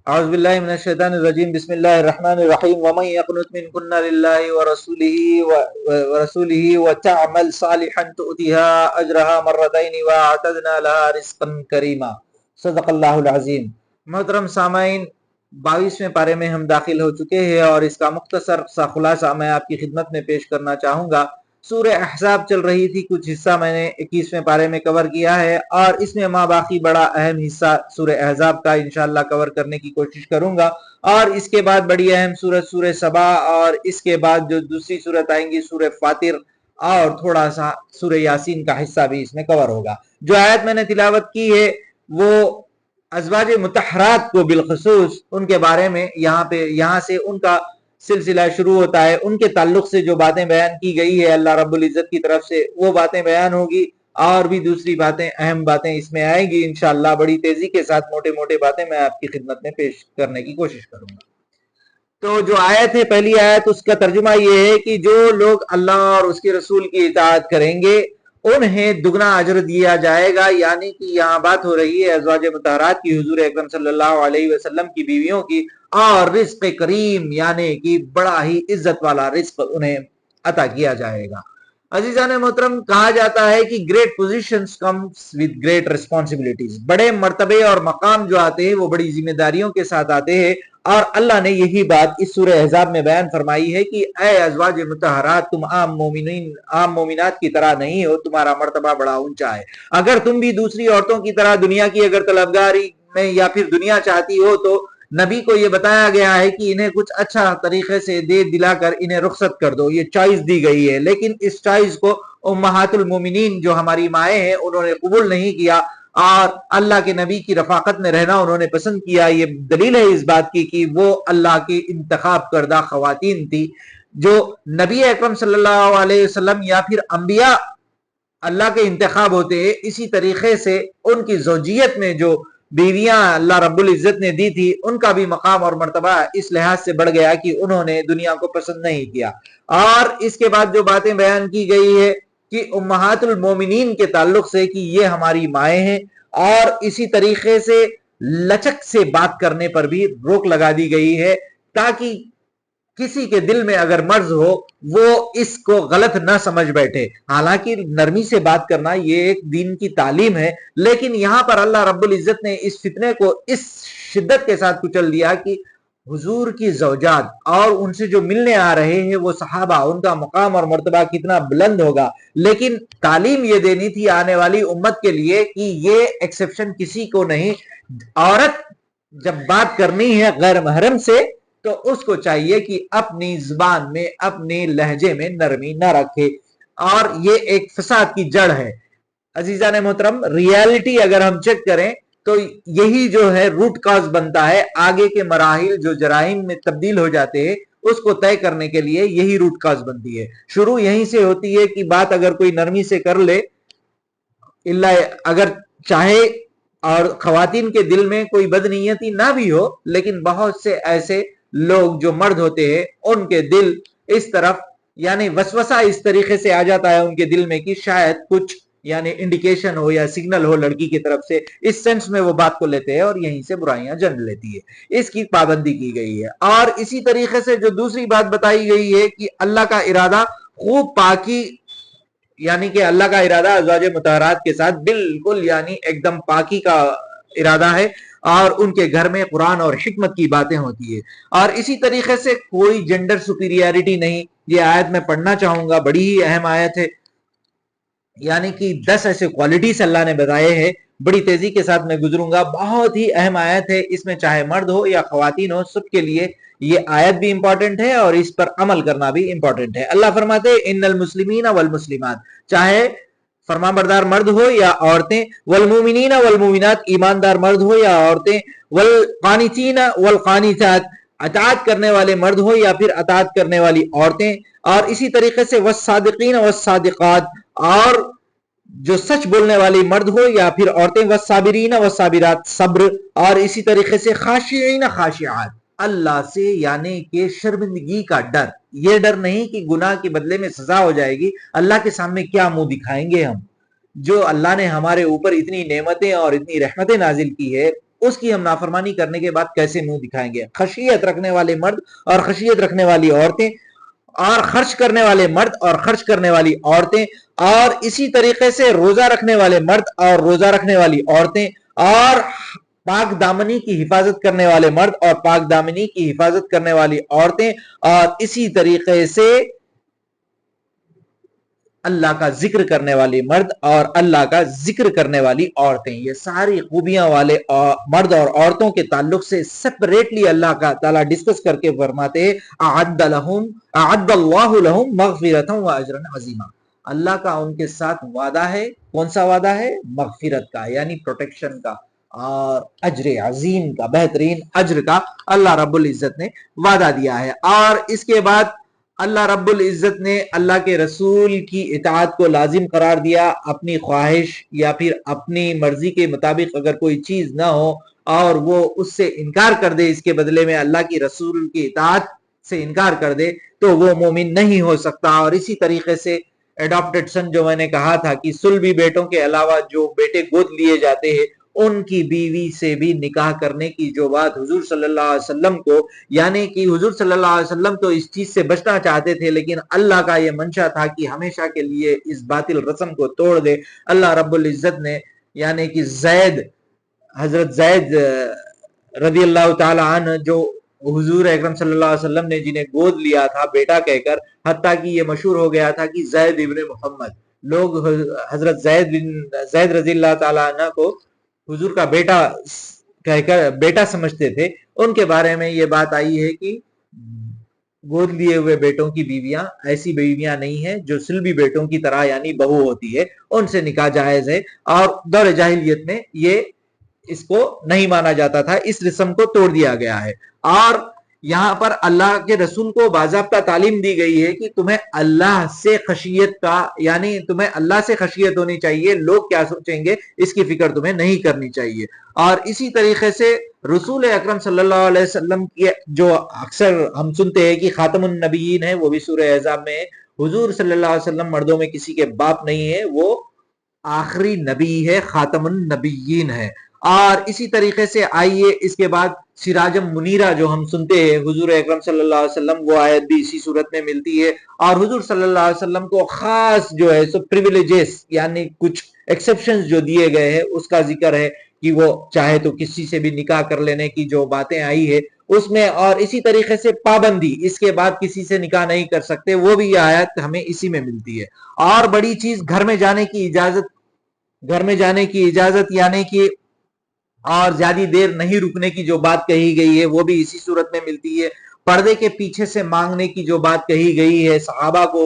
اعوذ باللہ من الشیطان الرجیم بسم اللہ الرحمن الرحیم ومن یقنت منکن للہ ورسولہ وتعمل صالحا تؤتها اجرها مرتین واعتدنا لها رزقا کریما۔ صدق اللہ العظیم۔ محترم سامعین، 22ویں پارے میں ہم داخل ہو چکے ہیں اور اس کا مختصر سا خلاصہ میں آپ کی خدمت میں پیش کرنا چاہوں گا۔ سورہ احزاب چل رہی تھی، کچھ حصہ میں نے 21ویں پارے میں کور کیا ہے اور اس میں ماں باقی بڑا اہم حصہ سورہ احزاب کا انشاءاللہ کور کرنے کی کوشش کروں گا، اور اس کے بعد بڑی اہم سورت سورہ سبا، اور اس کے بعد جو دوسری سورت آئیں گی سورہ فاطر، اور تھوڑا سا سورہ یاسین کا حصہ بھی اس میں کور ہوگا۔ جو آیت میں نے تلاوت کی ہے وہ ازواج مطہرات کو بالخصوص ان کے بارے میں یہاں سے ان کا سلسلہ شروع ہوتا ہے، ان کے تعلق سے جو باتیں بیان کی گئی ہے اللہ رب العزت کی طرف سے وہ باتیں بیان ہوگی، اور بھی دوسری باتیں اہم باتیں اس میں آئیں گی انشاءاللہ۔ بڑی تیزی کے ساتھ موٹے باتیں میں آپ کی خدمت میں پیش کرنے کی کوشش کروں گا۔ تو جو آیت ہے، پہلی آیت، اس کا ترجمہ یہ ہے کہ جو لوگ اللہ اور اس کے رسول کی اطاعت کریں گے انہیں دگنا اجر دیا جائے گا، یعنی کہ یہاں بات ہو رہی ہے ازواج مطہرات کی، حضور اکرم صلی اللہ علیہ وسلم کی بیویوں کی، اور رزق کریم یعنی کہ بڑا ہی عزت والا رزق انہیں عطا کیا جائے گا۔ عزیزان محترم، کہا جاتا ہے کہ great positions comes with great responsibilities, بڑے مرتبے اور مقام جو آتے ہیں وہ بڑی ذمہ داریوں کے ساتھ آتے ہیں، اور اللہ نے یہی بات اس سورہ احزاب میں بیان فرمائی ہے کہ اے ازواج مطہرات، تم عام مومنات کی طرح نہیں ہو، تمہارا مرتبہ بڑا اونچا ہے۔ اگر تم بھی دوسری عورتوں کی طرح دنیا کی اگر طلبگاری میں یا پھر دنیا چاہتی ہو تو نبی کو یہ بتایا گیا ہے کہ انہیں کچھ اچھا طریقے سے دے دلا کر انہیں رخصت کر دو، یہ چوائس دی گئی ہے، لیکن اس چوائس کو امہات المومنین جو ہماری مائیں ہیں انہوں نے قبول نہیں کیا، اور اللہ کے نبی کی رفاقت میں رہنا انہوں نے پسند کیا۔ یہ دلیل ہے اس بات کی کہ وہ اللہ کی انتخاب کردہ خواتین تھی۔ جو نبی اکرم صلی اللہ علیہ وسلم یا پھر انبیاء اللہ کے انتخاب ہوتے ہیں، اسی طریقے سے ان کی زوجیت میں جو بیویاں اللہ رب العزت نے دی تھی ان کا بھی مقام اور مرتبہ اس لحاظ سے بڑھ گیا کہ انہوں نے دنیا کو پسند نہیں کیا۔ اور اس کے بعد جو باتیں بیان کی گئی ہے کہ امہات المومنین کے تعلق سے کہ یہ ہماری مائیں ہیں، اور اسی طریقے سے لچک سے بات کرنے پر بھی روک لگا دی گئی ہے تاکہ کسی کے دل میں اگر مرض ہو وہ اس کو غلط نہ سمجھ بیٹھے۔ حالانکہ نرمی سے بات کرنا یہ ایک دین کی تعلیم ہے، لیکن یہاں پر اللہ رب العزت نے اس فتنے کو اس شدت کے ساتھ کچل دیا کہ حضور کی زوجات اور ان سے جو ملنے آ رہے ہیں وہ صحابہ، ان کا مقام اور مرتبہ کتنا بلند ہوگا، لیکن تعلیم یہ دینی تھی آنے والی امت کے لیے کہ یہ ایکسیپشن کسی کو نہیں۔ عورت جب بات کرنی ہے غیر محرم سے تو اس کو چاہیے کہ اپنی زبان میں اپنے لہجے میں نرمی نہ رکھے، اور یہ ایک فساد کی جڑ ہے۔ عزیزان محترم، ریالٹی اگر ہم چیک کریں تو یہی جو ہے روٹ کاز بنتا ہے، آگے کے مراحل جو جرائم میں تبدیل ہو جاتے ہیں اس کو طے کرنے کے لیے یہی روٹ کاز بنتی ہے۔ شروع یہیں سے ہوتی ہے کہ بات اگر کوئی نرمی سے کر لے، اگر چاہے اور خواتین کے دل میں کوئی بدنیتی نہ بھی ہو، لیکن بہت سے ایسے لوگ جو مرد ہوتے ہیں ان کے دل اس طرف یعنی وسوسہ اس طریقے سے آ جاتا ہے ان کے دل میں کہ شاید کچھ یعنی انڈیکیشن ہو یا سگنل ہو لڑکی کی طرف سے، اس سینس میں وہ بات کو لیتے ہیں اور یہیں سے برائیاں جنم لیتی ہے۔ اس کی پابندی کی گئی ہے۔ اور اسی طریقے سے جو دوسری بات بتائی گئی ہے کہ اللہ کا ارادہ خوب پاکی، یعنی کہ اللہ کا ارادہ ازواج مطہرات کے ساتھ بالکل یعنی ایک دم پاکی کا ارادہ ہے، اور ان کے گھر میں قرآن اور حکمت کی باتیں ہوتی ہے، اور اسی طریقے سے کوئی جنڈر سپیریارٹی نہیں۔ یہ آیت میں پڑھنا چاہوں گا، بڑی ہی اہم آیت ہے، یعنی کہ 10 ایسے کوالٹیز اللہ نے بتائے ہیں۔ بڑی تیزی کے ساتھ میں گزروں گا، بہت ہی اہم آیت ہے، اس میں چاہے مرد ہو یا خواتین ہو سب کے لیے یہ آیت بھی امپورٹنٹ ہے اور اس پر عمل کرنا بھی امپورٹنٹ ہے۔ اللہ فرماتے ہیں ان المسلمین والمسلمات، چاہے فرما بردار مرد ہو یا عورتیں، والمومنین والمومنات، ایماندار مرد ہو یا عورتیں، والقانتین والقانتات، اطاعت کرنے والے مرد ہو یا پھر اطاعت کرنے والی عورتیں، اور اسی طریقے سے والصادقین والصادقات، اور جو سچ بولنے والی مرد ہو یا پھر عورتیں، والصابرین والصابرات، صبر، اور اسی طریقے سے خاشعین خاشعات، اللہ سے یعنی کہ شرمندگی کا ڈر، یہ ڈر نہیں کہ گناہ کے بدلے میں سزا ہو جائے گی، اللہ کے سامنے کیا منہ دکھائیں گے ہم، جو اللہ نے ہمارے اوپر اتنی نعمتیں اور اتنی رحمتیں نازل کی ہے، اس کی ہم نافرمانی کرنے کے بعد کیسے منہ دکھائیں گے؟ خشیت رکھنے والے مرد اور خشیت رکھنے والی عورتیں، اور خرچ کرنے والے مرد اور خرچ کرنے والی عورتیں، اور اسی طریقے سے روزہ رکھنے والے مرد اور روزہ رکھنے والی عورتیں، اور پاک دامنی کی حفاظت کرنے والے مرد اور پاک دامنی کی حفاظت کرنے والی عورتیں، اور اسی طریقے سے اللہ کا ذکر کرنے والی مرد اور اللہ کا ذکر کرنے والی عورتیں، یہ ساری خوبیاں والے مرد اور عورتوں کے تعلق سے سپریٹلی اللہ کا تعالیٰ ڈسکس کر کے فرماتے ہیں اعد اللہ لہم مغفرۃ و اجرا عظیما، اللہ کا ان کے ساتھ وعدہ ہے۔ کون سا وعدہ ہے؟ مغفرت کا، یعنی پروٹیکشن کا، اور اجر عظیم کا، بہترین اجر کا اللہ رب العزت نے وعدہ دیا ہے۔ اور اس کے بعد اللہ رب العزت نے اللہ کے رسول کی اطاعت کو لازم قرار دیا، اپنی خواہش یا پھر اپنی مرضی کے مطابق اگر کوئی چیز نہ ہو اور وہ اس سے انکار کر دے، اس کے بدلے میں اللہ کی رسول کی اطاعت سے انکار کر دے، تو وہ مومن نہیں ہو سکتا۔ اور اسی طریقے سے ایڈاپٹڈ سن جو میں نے کہا تھا کہ سلبی بیٹوں کے علاوہ جو بیٹے گود لیے جاتے ہیں، ان کی بیوی سے بھی نکاح کرنے کی جو بات حضور صلی اللہ علیہ وسلم کو، یعنی کہ حضور صلی اللہ علیہ وسلم تو اس چیز سے بچنا چاہتے تھے، لیکن اللہ کا یہ منشا تھا کہ ہمیشہ کے لیے اس باطل رسم کو توڑ دے۔ اللہ رب العزت نے یعنی کہ حضرت زید رضی اللہ تعالی عنہ، جو حضور اکرم صلی اللہ علیہ وسلم نے جنہیں گود لیا تھا بیٹا کہہ کر، حتیٰ کہ یہ مشہور ہو گیا تھا کہ زید ابن محمد، لوگ حضرت زید رضی اللہ تعالی عنہ کو حضور کا بیٹا کہہ کر بیٹا سمجھتے تھے۔ ان کے بارے میں یہ بات آئی ہے کہ گود لیے ہوئے بیٹوں کی بیویاں ایسی بیویاں نہیں ہیں جو سلبی بیٹوں کی طرح یعنی بہو ہوتی ہے، ان سے نکاح جائز ہے، اور دور جاہلیت میں یہ اس کو نہیں مانا جاتا تھا، اس رسم کو توڑ دیا گیا ہے۔ اور یہاں پر اللہ کے رسول کو باضابطہ تعلیم دی گئی ہے کہ تمہیں اللہ سے خشیت کا، یعنی تمہیں اللہ سے خشیت ہونی چاہیے، لوگ کیا سوچیں گے اس کی فکر تمہیں نہیں کرنی چاہیے۔ اور اسی طریقے سے رسول اکرم صلی اللہ علیہ وسلم کی جو اکثر ہم سنتے ہیں کہ خاتم النبیین ہے، وہ بھی سورہ احزاب میں ہے۔ حضور صلی اللہ علیہ وسلم مردوں میں کسی کے باپ نہیں ہے، وہ آخری نبی ہے، خاتم النبیین ہے۔ اور اسی طریقے سے آئیے اس کے بعد سراجم منیرہ جو ہم سنتے ہیں حضور اکرم صلی اللہ علیہ وسلم، وہ آیت بھی اسی صورت میں ملتی ہے۔ اور حضور صلی اللہ علیہ وسلم کو خاص جو ہے سو پریویلیجز، یعنی کچھ ایکسیپشنز جو دیے گئے ہیں، اس کا ذکر ہے کہ وہ چاہے تو کسی سے بھی نکاح کر لینے کی جو باتیں آئی ہے اس میں، اور اسی طریقے سے پابندی، اس کے بعد کسی سے نکاح نہیں کر سکتے، وہ بھی یہ آیت ہمیں اسی میں ملتی ہے۔ اور بڑی چیز گھر میں جانے کی اجازت یعنی کہ اور زیادہ دیر نہیں رکنے کی جو بات کہی گئی ہے وہ بھی اسی صورت میں ملتی ہے۔ پردے کے پیچھے سے مانگنے کی جو بات کہی گئی ہے صحابہ کو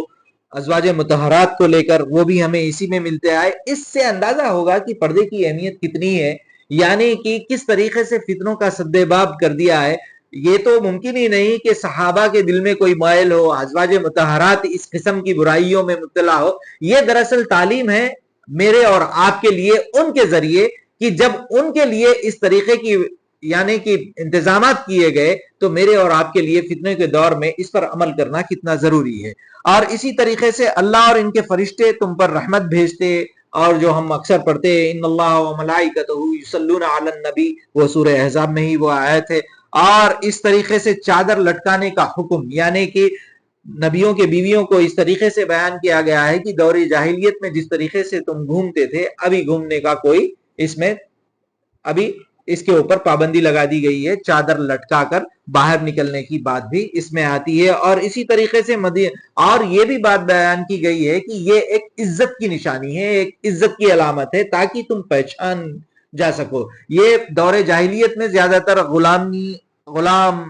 ازواج مطہرات کو لے کر، وہ بھی ہمیں اسی میں ملتے آئے۔ اس سے اندازہ ہوگا کہ پردے کی اہمیت کتنی ہے، یعنی کہ کس طریقے سے فتنوں کا سدباب کر دیا ہے۔ یہ تو ممکن ہی نہیں کہ صحابہ کے دل میں کوئی مائل ہو، ازواج مطہرات اس قسم کی برائیوں میں مبتلا ہو۔ یہ دراصل تعلیم ہے میرے اور آپ کے لیے ان کے ذریعے، کہ جب ان کے لیے اس طریقے کی یعنی کہ انتظامات کیے گئے تو میرے اور آپ کے لیے فتنے کے دور میں اس پر عمل کرنا کتنا ضروری ہے۔ اور اسی طریقے سے اللہ اور ان کے فرشتے تم پر رحمت بھیجتے، اور جو ہم اکثر پڑھتے ہیں ان اللہ و ملائکتہ یصلون علی النبی، وہ سورہ احزاب میں ہی وہ آیت ہے۔ اور اس طریقے سے چادر لٹکانے کا حکم، یعنی کہ نبیوں کے بیویوں کو اس طریقے سے بیان کیا گیا ہے کہ دور جاہلیت میں جس طریقے سے تم گھومتے تھے، ابھی گھومنے کا کوئی اس میں ابھی اس کے اوپر پابندی لگا دی گئی ہے، چادر لٹکا کر باہر نکلنے کی بات بھی اس میں آتی ہے۔ اور اسی طریقے سے اور یہ بھی بات بیان کی گئی ہے کہ یہ ایک عزت کی نشانی ہے، ایک عزت کی علامت ہے، تاکہ تم پہچان جا سکو۔ یہ دور جاہلیت میں زیادہ تر غلام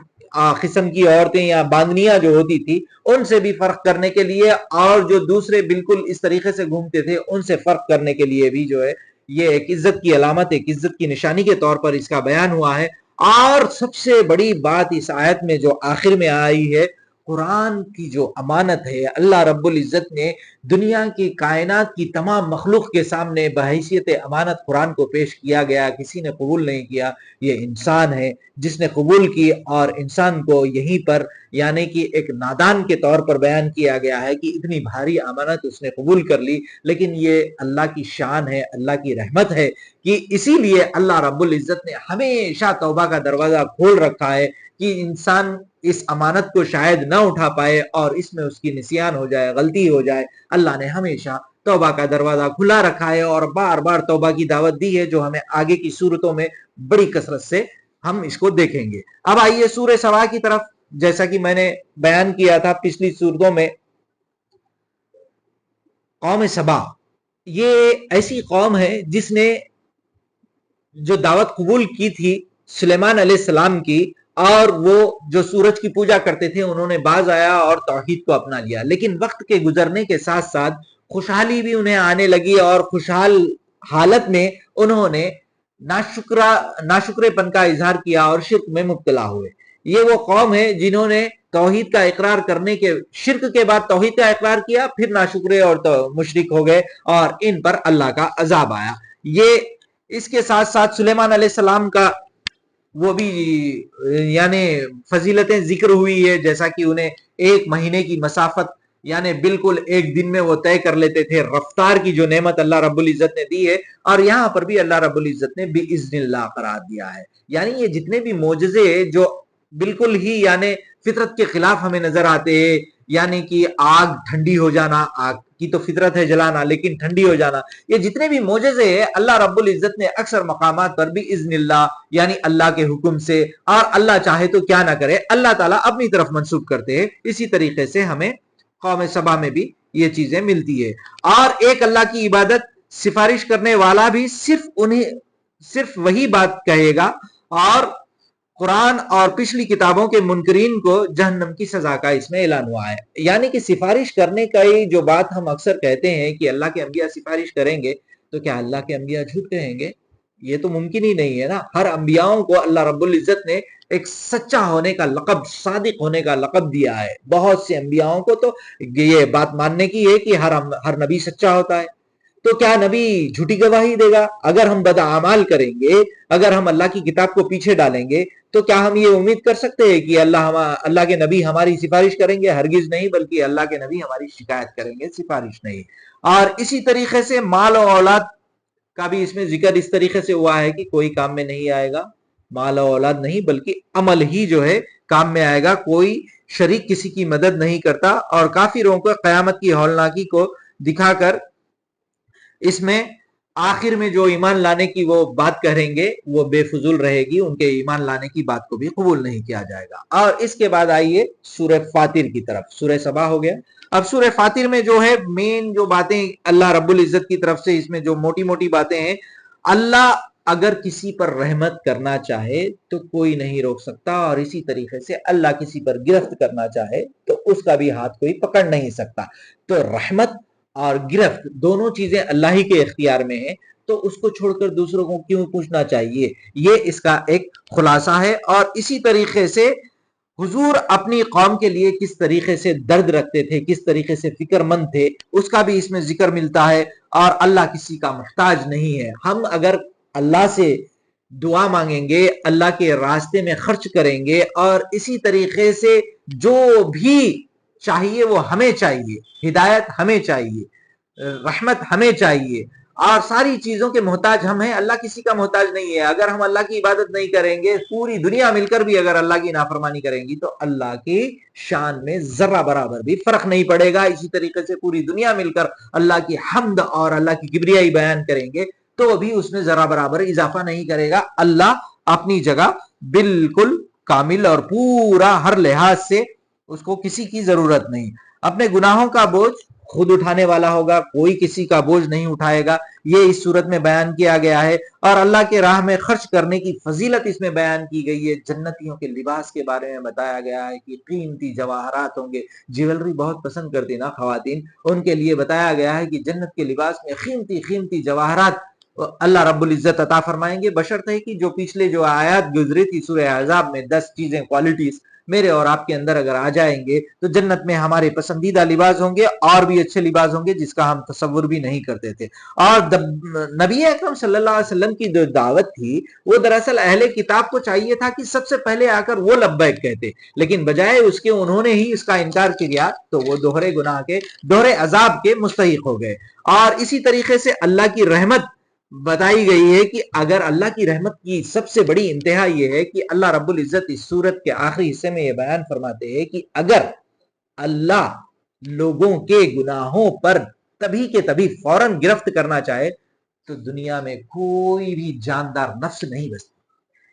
قسم کی عورتیں یا باندنیاں جو ہوتی تھی، ان سے بھی فرق کرنے کے لیے، اور جو دوسرے بالکل اس طریقے سے گھومتے تھے ان سے فرق کرنے کے لیے بھی جو ہے یہ ایک عزت کی علامت، ایک عزت کی نشانی کے طور پر اس کا بیان ہوا ہے۔ اور سب سے بڑی بات اس آیت میں جو آخر میں آئی ہے قرآن کی جو امانت ہے، اللہ رب العزت نے دنیا کی کائنات کی تمام مخلوق کے سامنے بحیثیت امانت قرآن کو پیش کیا گیا، کسی نے قبول نہیں کیا، یہ انسان ہے جس نے قبول کی، اور انسان کو یہیں پر یعنی کہ ایک نادان کے طور پر بیان کیا گیا ہے کہ اتنی بھاری امانت اس نے قبول کر لی، لیکن یہ اللہ کی شان ہے، اللہ کی رحمت ہے کہ اسی لیے اللہ رب العزت نے ہمیشہ توبہ کا دروازہ کھول رکھا ہے کہ انسان اس امانت کو شاید نہ اٹھا پائے اور اس میں اس کی نسیان ہو جائے، غلطی ہو جائے۔ اللہ نے ہمیشہ توبہ کا دروازہ کھلا رکھا ہے اور بار بار توبہ کی دعوت دی ہے، جو ہمیں آگے کی صورتوں میں بڑی کثرت سے ہم اس کو دیکھیں گے۔ اب آئیے سورہ سبا کی طرف۔ جیسا کہ میں نے بیان کیا تھا پچھلی صورتوں میں، قوم سبا یہ ایسی قوم ہے جس نے جو دعوت قبول کی تھی سلیمان علیہ السلام کی، اور وہ جو سورج کی پوجا کرتے تھے انہوں نے باز آیا اور توحید کو اپنا لیا، لیکن وقت کے گزرنے کے ساتھ ساتھ خوشحالی بھی انہیں آنے لگی اور خوشحال حالت میں انہوں نے ناشکرے پن کا اظہار کیا اور شرک میں مبتلا ہوئے۔ یہ وہ قوم ہے جنہوں نے توحید کا اقرار کرنے کے شرک کے بعد توحید کا اقرار کیا، پھر ناشکرے اور مشرک ہو گئے اور ان پر اللہ کا عذاب آیا۔ یہ اس کے ساتھ ساتھ سلیمان علیہ السلام کا وہ بھی یعنی فضیلتیں ذکر ہوئی ہے، جیسا کہ انہیں 1 مہینے کی مسافت یعنی بالکل 1 دن میں وہ طے کر لیتے تھے، رفتار کی جو نعمت اللہ رب العزت نے دی ہے، اور یہاں پر بھی اللہ رب العزت نے بِإِذْنِ اللہ قرار دیا ہے۔ یعنی یہ جتنے بھی معجزے جو بالکل ہی یعنی فطرت کے خلاف ہمیں نظر آتے ہیں، یعنی کہ آگ ٹھنڈی ہو جانا، آگ کی تو فطرت ہے جلانا، لیکن ٹھنڈی ہو جانا، یہ جتنے بھی معجزے ہیں اللہ رب العزت نے اکثر مقامات پر بھی اذن اللہ یعنی اللہ کے حکم سے، اور اللہ چاہے تو کیا نہ کرے، اللہ تعالیٰ اپنی طرف منسوب کرتے ہیں۔ اسی طریقے سے ہمیں قوم سبا میں بھی یہ چیزیں ملتی ہے۔ اور ایک اللہ کی عبادت سفارش کرنے والا بھی صرف وہی بات کہے گا، اور قرآن اور پچھلی کتابوں کے منکرین کو جہنم کی سزا کا اس میں اعلان ہوا ہے۔ یعنی کہ سفارش کرنے کا جو بات ہم اکثر کہتے ہیں کہ اللہ کے انبیاء سفارش کریں گے، تو کیا اللہ کے انبیاء جھوٹ کہیں گے؟ یہ تو ممکن ہی نہیں ہے نا۔ ہر انبیاؤں کو اللہ رب العزت نے ایک سچا ہونے کا لقب، صادق ہونے کا لقب دیا ہے۔ بہت سے انبیاؤں کو تو یہ بات ماننے کی ہے کہ ہر نبی سچا ہوتا ہے، تو کیا نبی جھوٹی گواہی دے گا؟ اگر ہم بد اعمال کریں گے، اگر ہم اللہ کی کتاب کو پیچھے ڈالیں گے، تو کیا ہم یہ امید کر سکتے ہیں کہ اللہ کے نبی ہماری سفارش کریں گے؟ ہرگز نہیں، بلکہ اللہ کے نبی ہماری شکایت کریں گے، سفارش نہیں۔ اور اسی طریقے سے مال و اولاد کا بھی اس میں ذکر اس طریقے سے ہوا ہے کہ کوئی کام میں نہیں آئے گا، مال و اولاد نہیں، بلکہ عمل ہی جو ہے کام میں آئے گا۔ کوئی شریک کسی کی مدد نہیں کرتا، اور کافروں کو قیامت کی ہولناکی کو دکھا کر اس میں آخر میں جو ایمان لانے کی وہ بات کہیں گے وہ بے فضول رہے گی، ان کے ایمان لانے کی بات کو بھی قبول نہیں کیا جائے گا۔ اور اس کے بعد آئیے سورہ فاطر کی طرف۔ سورہ سبا ہو گیا، اب سورہ فاطر میں جو ہے مین جو باتیں اللہ رب العزت کی طرف سے، اس میں جو موٹی موٹی باتیں ہیں، اللہ اگر کسی پر رحمت کرنا چاہے تو کوئی نہیں روک سکتا، اور اسی طریقے سے اللہ کسی پر گرفت کرنا چاہے تو اس کا بھی ہاتھ کوئی پکڑ نہیں سکتا۔ تو رحمت اور گرفت دونوں چیزیں اللہ ہی کے اختیار میں ہیں، تو اس کو چھوڑ کر دوسروں کو کیوں پوچھنا چاہیے؟ یہ اس کا ایک خلاصہ ہے۔ اور اسی طریقے سے حضور اپنی قوم کے لیے کس طریقے سے درد رکھتے تھے، کس طریقے سے فکر مند تھے، اس کا بھی اس میں ذکر ملتا ہے۔ اور اللہ کسی کا محتاج نہیں ہے۔ ہم اگر اللہ سے دعا مانگیں گے، اللہ کے راستے میں خرچ کریں گے، اور اسی طریقے سے جو بھی چاہیے وہ ہمیں چاہیے، ہدایت ہمیں چاہیے، رحمت ہمیں چاہیے، اور ساری چیزوں کے محتاج ہم ہیں، اللہ کسی کا محتاج نہیں ہے۔ اگر ہم اللہ کی عبادت نہیں کریں گے، پوری دنیا مل کر بھی اگر اللہ کی نافرمانی کریں گی، تو اللہ کی شان میں ذرہ برابر بھی فرق نہیں پڑے گا۔ اسی طریقے سے پوری دنیا مل کر اللہ کی حمد اور اللہ کی کبریائی بیان کریں گے تو بھی اس میں ذرہ برابر اضافہ نہیں کرے گا۔ اللہ اپنی جگہ بالکل کامل اور پورا ہر لحاظ سے، اس کو کسی کی ضرورت نہیں۔ اپنے گناہوں کا بوجھ خود اٹھانے والا ہوگا، کوئی کسی کا بوجھ نہیں اٹھائے گا، یہ اس صورت میں بیان کیا گیا ہے۔ اور اللہ کے راہ میں خرچ کرنے کی فضیلت اس میں بیان کی گئی ہے۔ جنتیوں کے لباس کے بارے میں بتایا گیا ہے کہ قیمتی جواہرات ہوں گے، جیولری بہت پسند کرتی نا خواتین، ان کے لیے بتایا گیا ہے کہ جنت کے لباس میں قیمتی قیمتی جواہرات اللہ رب العزت عطا فرمائیں گے، بشرط ہے کہ جو پچھلے جو آیات گزری تھی سورہ احزاب میں 10 چیزیں، کوالٹیز میرے اور آپ کے اندر اگر آ جائیں گے تو جنت میں ہمارے پسندیدہ لباس ہوں گے، اور بھی اچھے لباس ہوں گے جس کا ہم تصور بھی نہیں کرتے تھے۔ اور نبی اکرم صلی اللہ علیہ وسلم کی جو دعوت تھی وہ دراصل اہل کتاب کو چاہیے تھا کہ سب سے پہلے آ کر وہ لبیک کہتے، لیکن بجائے اس کے انہوں نے ہی اس کا انکار کیا تو وہ دوہرے گناہ کے، دوہرے عذاب کے مستحق ہو گئے۔ اور اسی طریقے سے اللہ کی رحمت بتائی گئی ہے کہ اگر اللہ کی رحمت کی سب سے بڑی انتہا یہ ہے کہ اللہ رب العزت اس سورت کے آخری حصے میں یہ بیان فرماتے ہیں کہ اگر اللہ لوگوں کے گناہوں پر تبھی کے تبھی فوراً گرفت کرنا چاہے تو دنیا میں کوئی بھی جاندار نفس نہیں بچتی۔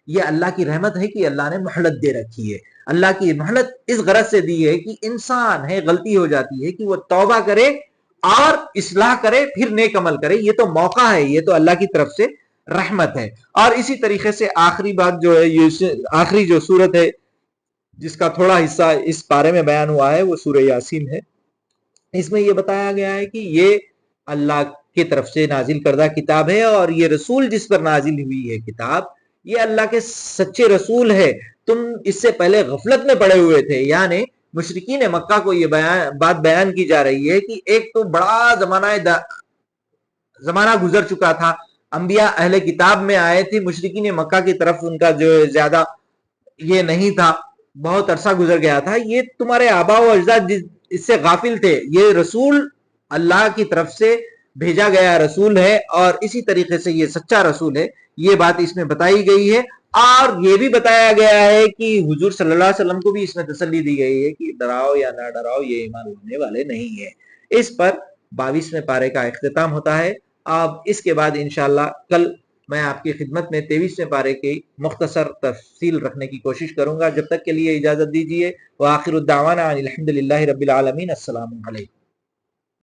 یہ اللہ کی رحمت ہے کہ اللہ نے مہلت دے رکھی ہے۔ اللہ کی مہلت اس غرض سے دی ہے کہ انسان ہے، غلطی ہو جاتی ہے کہ وہ توبہ کرے اور اصلاح کرے، پھر نیک عمل کرے، یہ تو موقع ہے، یہ تو اللہ کی طرف سے رحمت ہے۔ اور اسی طریقے سے آخری بات جو ہے، یہ آخری جو سورت ہے جس کا تھوڑا حصہ اس پارے میں بیان ہوا ہے وہ سورہ یاسین ہے۔ اس میں یہ بتایا گیا ہے کہ یہ اللہ کی طرف سے نازل کردہ کتاب ہے، اور یہ رسول جس پر نازل ہوئی ہے کتاب، یہ اللہ کے سچے رسول ہے۔ تم اس سے پہلے غفلت میں پڑے ہوئے تھے، یعنی مشرکین مکہ کو یہ بات بیان کی جا رہی ہے کہ ایک تو بڑا زمانہ گزر چکا تھا، انبیاء اہل کتاب میں آئے تھے، مشرکین مکہ کی طرف ان کا جو زیادہ یہ نہیں تھا، بہت عرصہ گزر گیا تھا، یہ تمہارے آباء و اجداد اس سے غافل تھے، یہ رسول اللہ کی طرف سے بھیجا گیا رسول ہے، اور اسی طریقے سے یہ سچا رسول ہے، یہ بات اس میں بتائی گئی ہے۔ اور یہ بھی بتایا گیا ہے کہ حضور صلی اللہ علیہ وسلم کو بھی اس میں تسلی دی گئی ہے کہ ڈراؤ یا نہ ڈراؤ، یہ ایمان لانے والے نہیں ہیں۔ اس پر 22ویں پارے کا اختتام ہوتا ہے۔ اب اس کے بعد انشاءاللہ کل میں آپ کی خدمت میں 23ویں پارے کی مختصر تفصیل رکھنے کی کوشش کروں گا۔ جب تک کے لیے اجازت دیجیے، وآخر الدعوانا الحمدللہ رب العالمین۔ السلام علیکم۔